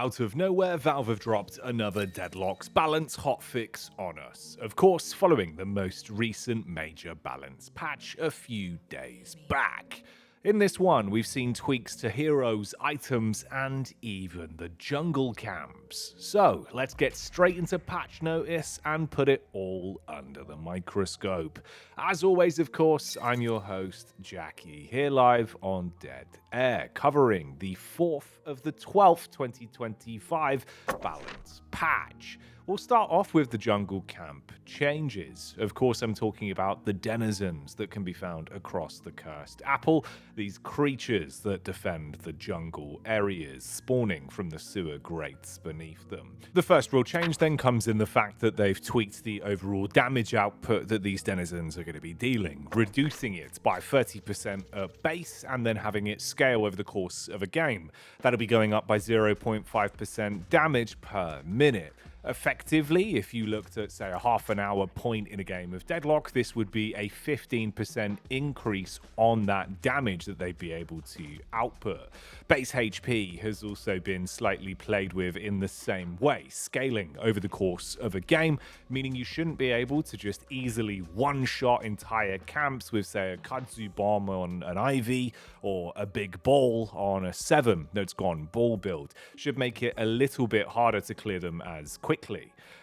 out of nowhere, Valve have dropped another Deadlock's balance hotfix on us. Of course, following the most recent major balance patch a few days back. In this one, we've seen tweaks to heroes, items, and even the jungle camps. So, let's get straight into patch notice and put it all under the microscope. As always, of course, I'm your host, Jacky, here live on Dead Air, covering the 4th of the 12th, 2025 balance patch. We'll start off with the jungle camp changes. Of course, I'm talking about the denizens that can be found across the Cursed Apple, these creatures that defend the jungle areas, spawning from the sewer grates beneath them. The first real change then comes in the fact that they've tweaked the overall damage output that these denizens are going to be dealing, reducing it by 30% at base and then having it scale over the course of a game. That'll be going up by 0.5% damage per minute. Effectively, if you looked at, say, a half an hour point in a game of Deadlock, this would be a 15% increase on that damage that they'd be able to output. Base HP has also been slightly played with in the same way, scaling over the course of a game, meaning you shouldn't be able to just easily one-shot entire camps with, say, a kudzu bomb on an Ivy or a big ball on a 7 that's gone ball build. Should make it a little bit harder to clear them as quickly.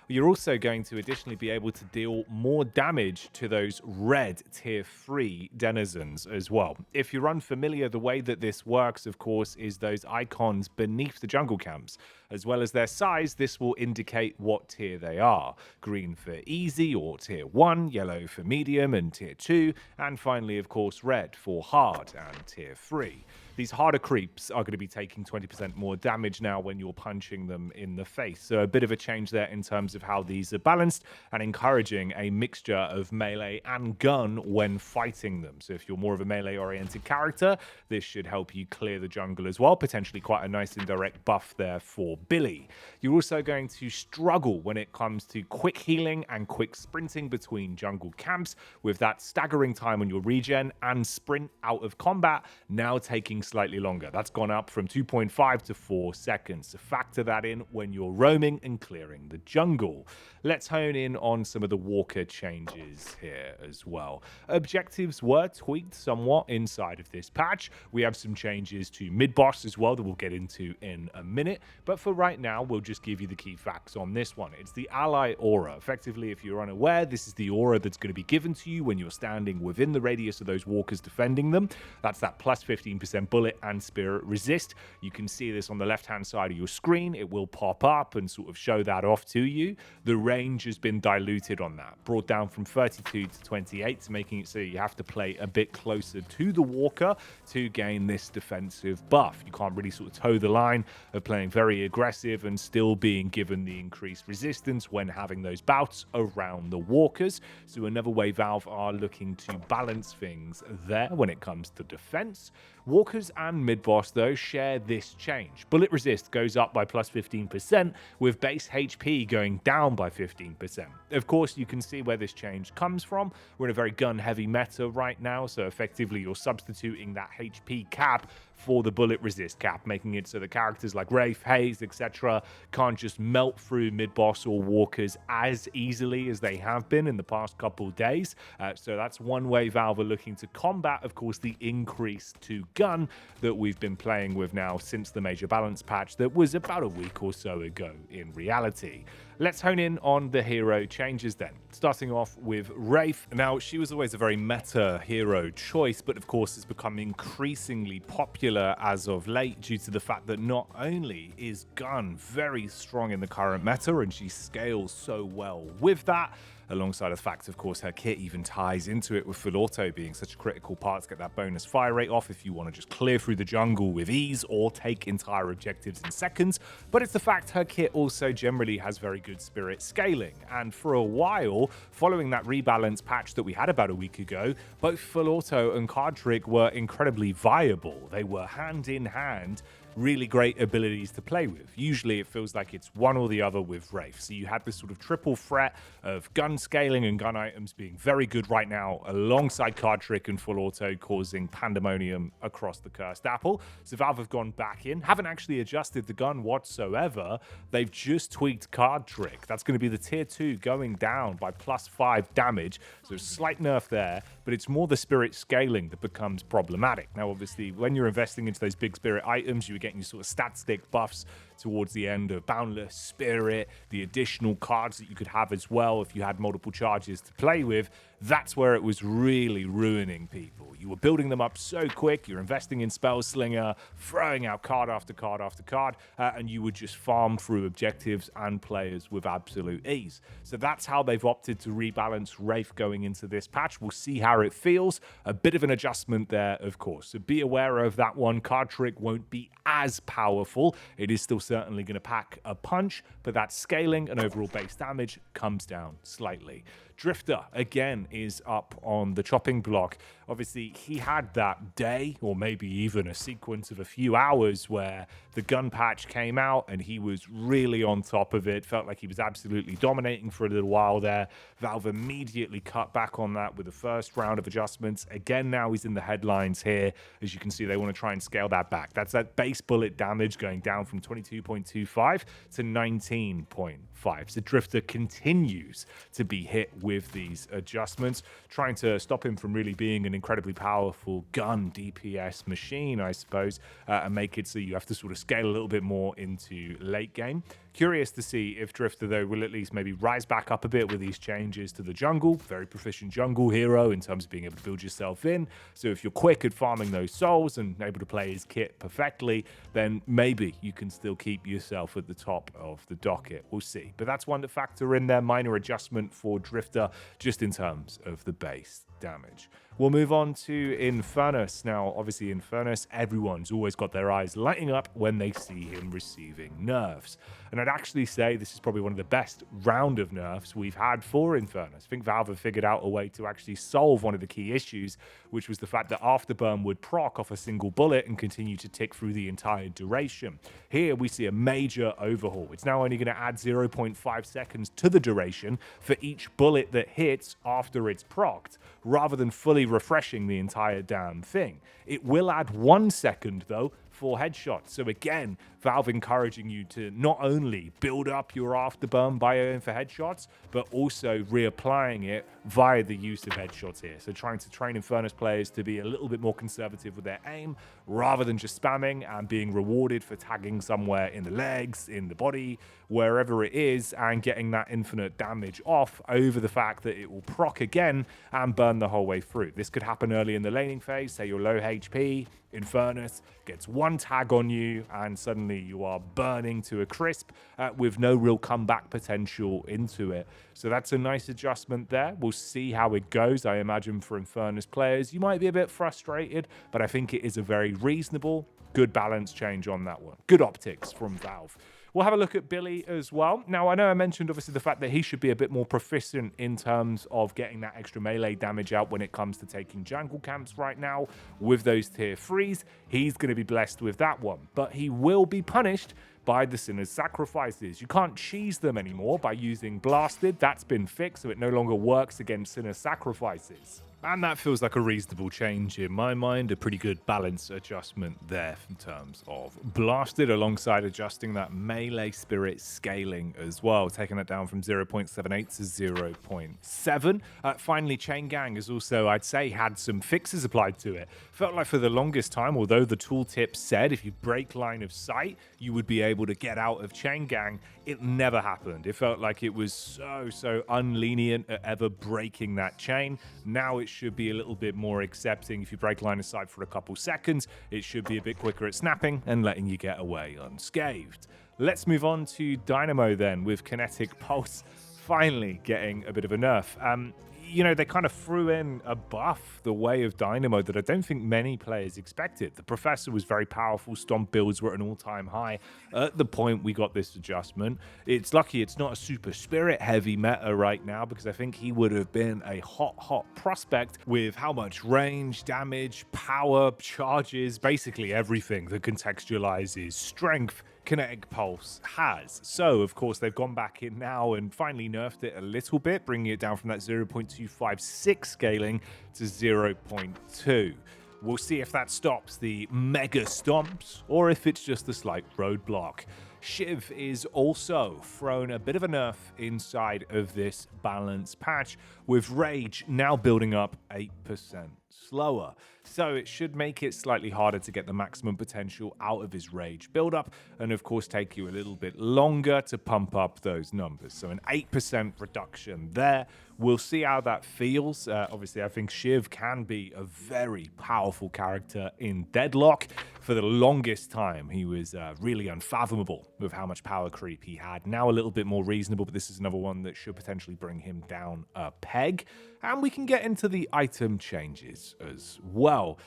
You're also going to additionally be able to deal more damage to those red tier 3 denizens as well. If you're unfamiliar, the way that this works, of course, is those icons beneath the jungle camps. As well as their size, this will indicate what tier they are. Green for easy or tier 1, yellow for medium and tier 2, and finally, of course, red for hard and tier 3. These harder creeps are going to be taking 20% more damage now when you're punching them in the face. So a bit of a change there in terms of how these are balanced and encouraging a mixture of melee and gun when fighting them. So if you're more of a melee-oriented character, this should help you clear the jungle as well. Potentially quite a nice indirect buff there for Billy. You're also going to struggle when it comes to quick healing and quick sprinting between jungle camps, with that staggering time on your regen and sprint out of combat now taking slightly longer. That's gone up from 2.5 to 4 seconds. So factor that in when you're roaming and clearing the jungle. Let's hone in on some of the walker changes here as well. Objectives were tweaked somewhat inside of this patch. We have some changes to midboss as well that we'll get into in a minute, but for right now we'll just give you the key facts on this one. It's the ally aura. Effectively, if you're unaware, this is the aura that's going to be given to you when you're standing within the radius of those walkers defending them. That's that plus 15% bullet and spirit resist. You can see this on the left hand side of your screen. It will pop up and sort of show that off to you. The range has been diluted on that, brought down from 32 to 28, making it so you have to play a bit closer to the walker to gain this defensive buff. You can't really sort of toe the line of playing very aggressive and still being given the increased resistance when having those bouts around the walkers. So another way Valve are looking to balance things there when it comes to defense. Walkers and mid-boss, though, share this change. Bullet resist goes up by plus 15%, with base HP going down by 15%. Of course, you can see where this change comes from. We're in a very gun-heavy meta right now, so effectively you're substituting that HP cap for the bullet resist cap, making it so the characters like Wraith, Haze, etc. can't just melt through mid-boss or walkers as easily as they have been in the past couple days. So that's one way Valve are looking to combat, of course, the increase to gun that we've been playing with now since the major balance patch that was about a week or so ago in reality. Let's hone in on the hero changes then, starting off with Wraith. Now, she was always a very meta hero choice, but of course has become increasingly popular as of late due to the fact that not only is gun very strong in the current meta and she scales so well with that, alongside the fact, of course, her kit even ties into it with full auto being such a critical part to get that bonus fire rate off if you want to just clear through the jungle with ease or take entire objectives in seconds. But it's the fact her kit also generally has very good spirit scaling. And for a while, following that rebalance patch that we had about a week ago, both full auto and card trick were incredibly viable. They were hand in hand really great abilities to play with. Usually it feels like it's one or the other with Wraith. So you had this sort of triple threat of gun scaling and gun items being very good right now, alongside card trick and full auto causing pandemonium across the cursed apple. So Valve have gone back in, haven't actually adjusted the gun whatsoever. They've just tweaked card trick. That's going to be the tier 2 going down by +5 damage. So slight nerf there, but it's more the spirit scaling that becomes problematic. Now, obviously, when you're investing into those big spirit items, you were getting your sort of stat stick buffs towards the end of Boundless, Spirit, the additional cards that you could have as well if you had multiple charges to play with. That's where it was really ruining people. You were building them up so quick, you're investing in Spellslinger, throwing out card after card after card, and you would just farm through objectives and players with absolute ease. So that's how they've opted to rebalance Wraith going into this patch. We'll see how it feels. A bit of an adjustment there, of course. So be aware of that one. Card trick won't be as powerful. It is still certainly going to pack a punch, but that scaling and overall base damage comes down slightly. Drifter, again, is up on the chopping block. Obviously, he had that day, or maybe even a sequence of a few hours where the gun patch came out and he was really on top of it. Felt like he was absolutely dominating for a little while there. Valve immediately cut back on that with the first round of adjustments. Again, now he's in the headlines here. As you can see, they want to try and scale that back. That's that base bullet damage going down from 22.25 to 19.5. So Drifter continues to be hit with these adjustments, trying to stop him from really being an incredibly powerful gun DPS machine, I suppose, and make it so you have to sort of scale a little bit more into late game. Curious to see if Drifter, though, will at least maybe rise back up a bit with these changes to the jungle. Very proficient jungle hero in terms of being able to build yourself in. So if you're quick at farming those souls and able to play his kit perfectly, then maybe you can still keep yourself at the top of the docket. We'll see. But that's one to factor in there. Minor adjustment for Drifter just in terms of the base damage. We'll move on to Infernus. Now, obviously, Infernus, everyone's always got their eyes lighting up when they see him receiving nerfs. And I'd actually say this is probably one of the best round of nerfs we've had for Infernus. I think Valve have figured out a way to actually solve one of the key issues, which was the fact that Afterburn would proc off a single bullet and continue to tick through the entire duration. Here, we see a major overhaul. It's now only going to add 0.5 seconds to the duration for each bullet that hits after it's procced, rather than fully refreshing the entire damn thing. It will add 1 second, though, for headshots. So again, Valve encouraging you to not only build up your Afterburn by aiming for headshots, but also reapplying it via the use of headshots here. So trying to train Infernus players to be a little bit more conservative with their aim, rather than just spamming and being rewarded for tagging somewhere in the legs, in the body, wherever it is, and getting that infinite damage off over the fact that it will proc again and burn the whole way through. This could happen early in the laning phase. Say you're low HP, Infernus gets one tag on you, and suddenly you are burning to a crisp with no real comeback potential into it. So that's a nice adjustment there. We'll see how it goes. I imagine for Infernus players, you might be a bit frustrated, but I think it is a very reasonable, good balance change on that one. Good optics from Valve. We'll have a look at Billy as well. Now, I know I mentioned, obviously, the fact that he should be a bit more proficient in terms of getting that extra melee damage out when it comes to taking jungle camps right now with those tier 3s. He's going to be blessed with that one, but he will be punished by the Sinner's Sacrifices. You can't cheese them anymore by using Blasted. That's been fixed, so it no longer works against Sinner's Sacrifices. And that feels like a reasonable change in my mind, a pretty good balance adjustment there in terms of Blasted, alongside adjusting that melee spirit scaling as well, taking it down from 0.78 to 0.7. Finally, Chain Gang has also, I'd say, had some fixes applied to it. Felt like for the longest time, although the tooltip said if you break line of sight, you would be able to get out of Chain Gang, it never happened. It felt like it was so unlenient at ever breaking that chain. Now it should be a little bit more accepting. If you break line of sight for a couple seconds, it should be a bit quicker at snapping and letting you get away unscathed. Let's move on to Dynamo then, with Kinetic Pulse finally getting a bit of a nerf. you know, they kind of threw in a buff the way of Dynamo that I don't think many players expected. The Professor was very powerful. Stomp builds were at an all-time high at the point we got this adjustment. It's lucky it's not a super spirit heavy meta right now, because I think he would have been a hot prospect with how much range, damage, power, charges, basically everything that contextualizes strength Kinetic Pulse has. So, of course, they've gone back in now and finally nerfed it a little bit, bringing it down from that 0.256 scaling to 0.2. We'll see if that stops the mega stomps or if it's just a slight roadblock. Shiv is also thrown a bit of a nerf inside of this balance patch, with Rage now building up 8% slower. So it should make it slightly harder to get the maximum potential out of his Rage buildup, and of course take you a little bit longer to pump up those numbers. So an 8% reduction there. We'll see how that feels. Obviously, I think Shiv can be a very powerful character in Deadlock. For the longest time, he was really unfathomable with how much power creep he had. Now a little bit more reasonable, but this is another one that should potentially bring him down a peg. And we can get into the item changes as well.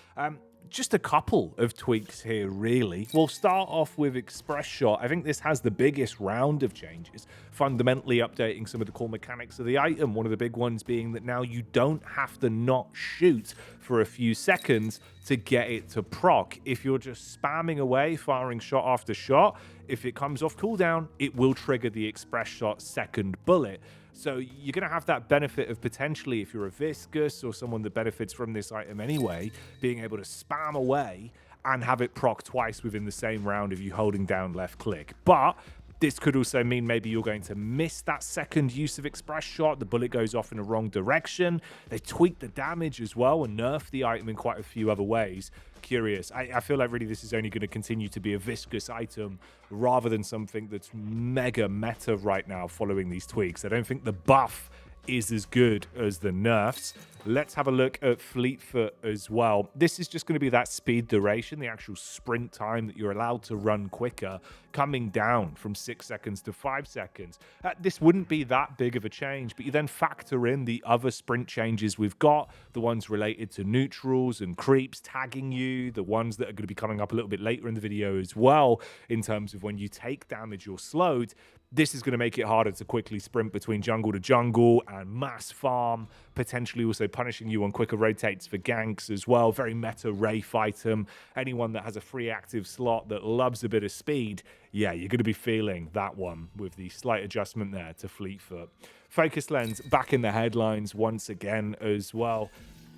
Just a couple of tweaks here, really. We'll start off with Express Shot. I think this has the biggest round of changes, fundamentally updating some of the core mechanics of the item. One of the big ones being that now you don't have to not shoot for a few seconds to get it to proc. If you're just spamming away, firing shot after shot, if it comes off cooldown, it will trigger the Express Shot second bullet. So you're going to have that benefit of potentially, if you're a Viscous or someone that benefits from this item anyway, being able to spam away and have it proc twice within the same round of you holding down left click. But this could also mean maybe you're going to miss that second use of Express Shot. The bullet goes off in the wrong direction. They tweaked the damage as well and nerfed the item in quite a few other ways. Curious. I feel like really this is only going to continue to be a Viscous item rather than something that's mega meta right now following these tweaks. I don't think the buff is as good as the nerfs. Let's have a look at Fleetfoot as well. This is just going to be that speed duration, the actual sprint time that you're allowed to run quicker, coming down from 6 seconds to 5 seconds. This wouldn't be that big of a change, but you then factor in the other sprint changes we've got, the ones related to neutrals and creeps tagging you, the ones that are going to be coming up a little bit later in the video as well, in terms of when you take damage, you're slowed. This is going to make it harder to quickly sprint between jungle to jungle and mass farm, potentially also punishing you on quicker rotates for ganks as well. Very meta Wraith item. Anyone that has a free active slot that loves a bit of speed, yeah, you're going to be feeling that one with the slight adjustment there to Fleetfoot. Focus Lens back in the headlines once again as well.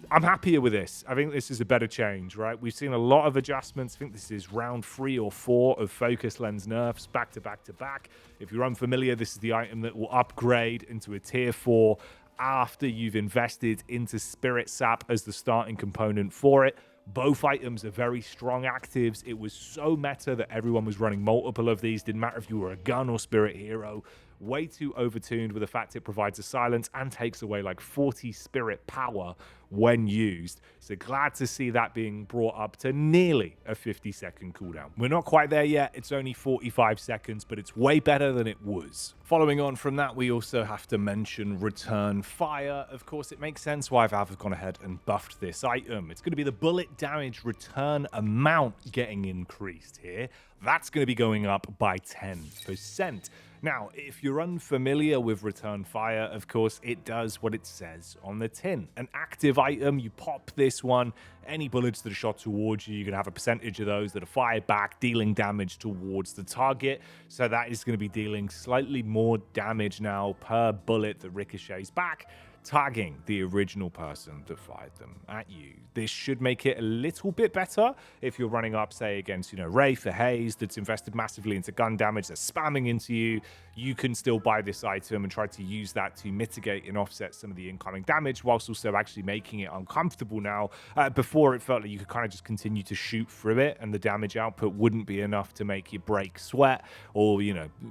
I'm happier with this. I think this is a better change, right? We've seen a lot of adjustments. I think this is round 3 or 4 of Focus Lens nerfs back to back to back. If you're unfamiliar, this is the item that will upgrade into a tier 4 after you've invested into Spirit Sap as the starting component for it. Both items are very strong actives. It was so meta that everyone was running multiple of these. Didn't matter if you were a gun or spirit hero. Way too overtuned with the fact it provides a silence and takes away like 40 spirit power when used. So glad to see that being brought up to nearly a 50-second cooldown. We're not quite there yet. It's only 45 seconds, but it's way better than it was. Following on from that, we also have to mention Return Fire. Of course, it makes sense why Valve have gone ahead and buffed this item. It's going to be the bullet damage return amount getting increased here. That's going to be going up by 10%. Now, if you're unfamiliar with Return Fire, of course, it does what it says on the tin. An active item, you pop this one, any bullets that are shot towards you, you're going to have a percentage of those that are fired back, dealing damage towards the target. So that is going to be dealing slightly more damage now per bullet that ricochets back, tagging the original person that fired them at you. This should make it a little bit better if you're running up, say, against, Wraith or Haze that's invested massively into gun damage, they're spamming into you. You can still buy this item and try to use that to mitigate and offset some of the incoming damage, whilst also actually making it uncomfortable now. Before, it felt like you could kind of just continue to shoot through it and the damage output wouldn't be enough to make you break sweat or,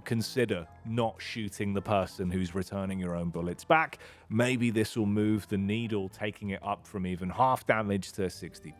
consider not shooting the person who's returning your own bullets back. Maybe this will move the needle, taking it up from even half damage to 60%.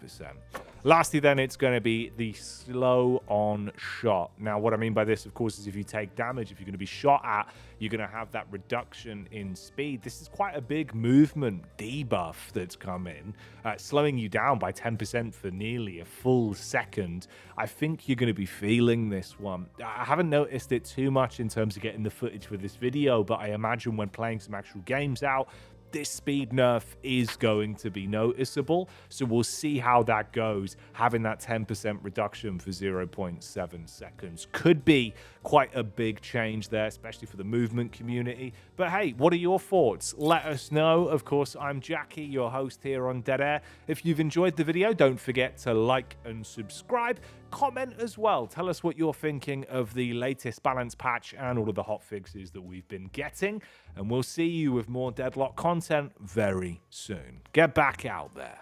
Lastly, then, it's going to be the slow on shot. Now, what I mean by this, of course, is if you take damage, if you're going to be shot at, you're going to have that reduction in speed. This is quite a big movement debuff that's come in, slowing you down by 10% for nearly a full second. I think you're going to be feeling this one. I haven't noticed it too much in terms of getting the footage for this video, but I imagine when playing some actual games out, this speed nerf is going to be noticeable, so we'll see how that goes. Having that 10% reduction for 0.7 seconds could be quite a big change there, especially for the movement community. But hey, what are your thoughts? Let us know. Of course, I'm Jacky, your host here on Dead Air. If you've enjoyed the video, don't forget to like and subscribe. Comment as well. Tell us what you're thinking of the latest balance patch and all of the hotfixes that we've been getting. And we'll see you with more Deadlock content very soon. Get back out there.